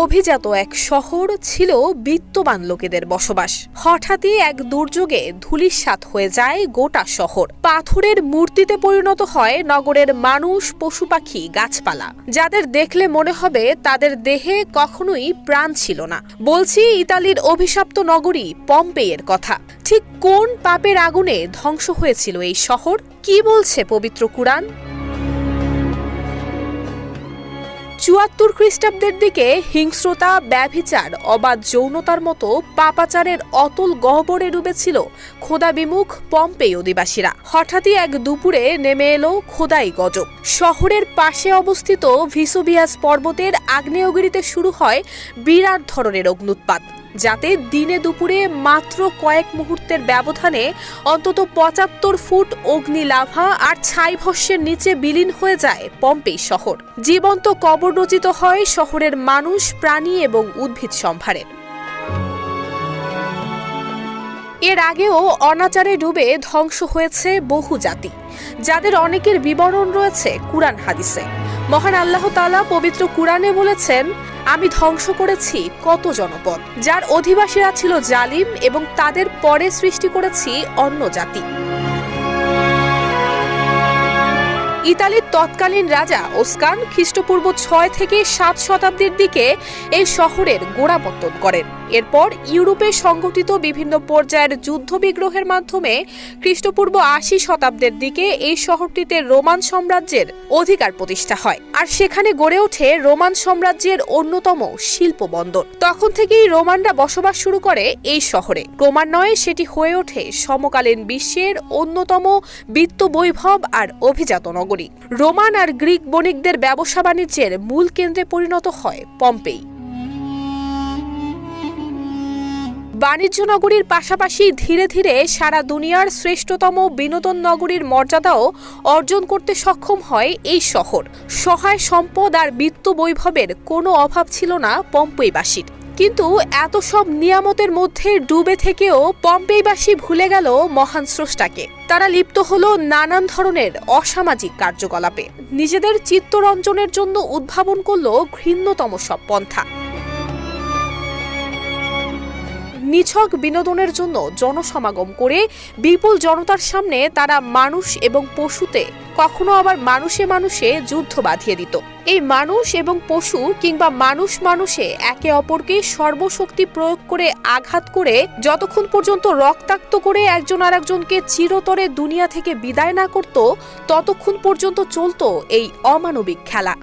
অভিজাত এক শহর ছিল বিত্তবান লোকেদের বসবাস। হঠাৎই এক দুর্যোগে ধূলিসাৎ হয়ে যায় গোটা শহর। পাথরের মূর্তিতে পরিণত হয় নগরের মানুষ, পশু পাখি, গাছপালা, যাদের দেখলে মনে হবে তাদের দেহে কখনোই প্রাণ ছিল না। বলছি ইতালির অভিশপ্ত নগরী পম্পেইয়ের কথা। ঠিক কোন পাপের আগুনে ধ্বংস হয়েছিল এই শহর? কি বলছে পবিত্র কুরআন? ৭৪ খ্রিস্টাব্দের দিকে হিংস্রতা, ব্যভিচার, অবাধ যৌনতার মতো পাপাচারের অতল গহ্বরে ডুবেছিল খোদাবিমুখ পম্পেই অধিবাসীরা। হঠাৎই এক দুপুরে নেমে এলো খোদাই গজব। শহরের পাশে অবস্থিত ভিসুভিয়াস পর্বতের আগ্নেয়গিরিতে শুরু হয় বিরাট ধরনের অগ্ন্যুৎপাত, যাতে দিনে দুপুরে মাত্র কয়েক মুহূর্তের ব্যবধানে অন্তত ৭৫ ফুট অগ্নি লাভা আর ছাইভস্যের নিচে বিলীন হয়ে যায় পম্পেই শহর। জীবন্ত কবর রচিত হয় শহরের মানুষ, প্রাণী এবং উদ্ভিদ সম্ভারের। এর আগেও অনাচারে ডুবে ধ্বংস হয়েছে বহু জাতি, যাদের অনেকের বিবরণ রয়েছে কুরআন হাদিসে। মহান আল্লাহ তাআলা পবিত্র কুরআনে বলেছেন, আমি ধ্বংস করেছি কত জনপদ, যার অধিবাসীরা ছিল জালিম, এবং তাদের পরে সৃষ্টি করেছি অন্য জাতি। ইতালির তৎকালীন রাজা ওস্কান খ্রিস্টপূর্ব ৬ থেকে ৭ শতাব্দীর দিকে এই শহরের গোড়াপত্তন করেন। এরপর ইউরোপে সংঘটিত বিভিন্ন পর্যায়ের যুদ্ধ বিগ্রহের মাধ্যমে খ্রিস্টপূর্ব ৮০ শতাব্দীর দিকে এই শহরটিতে রোমান সাম্রাজ্যের অধিকার প্রতিষ্ঠা হয়, আর সেখানে গড়ে ওঠে রোমান সাম্রাজ্যের অন্যতম শিল্প বন্দর। তখন থেকেই রোমানরা বসবাস শুরু করে এই শহরে। ক্রমান্বয়ে সেটি হয়ে ওঠে সমকালীন বিশ্বের অন্যতম বিত্ত বৈভব আর অভিজাত নগরী। রোমান আর গ্রিক বণিকদের ব্যবসা বাণিজ্যের মূল কেন্দ্রে পরিণত হয় পম্পেই। বাণিজ্য নগরীর পাশাপাশি ধীরে ধীরে সারা দুনিয়ার শ্রেষ্ঠতম বিনোদন নগরীর মর্যাদাও অর্জন করতে সক্ষম হয় এই শহর। সহায় সম্পদ আর বিত্ত বৈভবের কোনো অভাব ছিল না পম্পেইবাসীর। কিন্তু এত সব নিয়ামতের মধ্যে ডুবে থেকেও পম্পেইবাসী ভুলে গেল মহান স্রষ্টাকে। তারা লিপ্ত হলো নানান ধরনের অসামাজিক কার্যকলাপে। নিজেদের চিত্তরঞ্জনের জন্য উদ্ভাবন করল ঘৃণ্যতম সব পন্থা। নিছক বিনোদনের জন্য জনসমাগম করে বিপুল জনতার সামনে তারা মানুষ এবং পশুতে, কখনো আবার মানুষে মানুষে যুদ্ধ বাঁধিয়ে দিত। এই মানুষ এবং পশু কিংবা মানুষ মানুষে একে অপরকে সর্বশক্তি প্রয়োগ করে আঘাত করে যতক্ষণ পর্যন্ত রক্তাক্ত করে একজন আরেকজনকে চিরতরে দুনিয়া থেকে বিদায় না করত, ততক্ষণ পর্যন্ত চলত এই অমানবিক খেলা।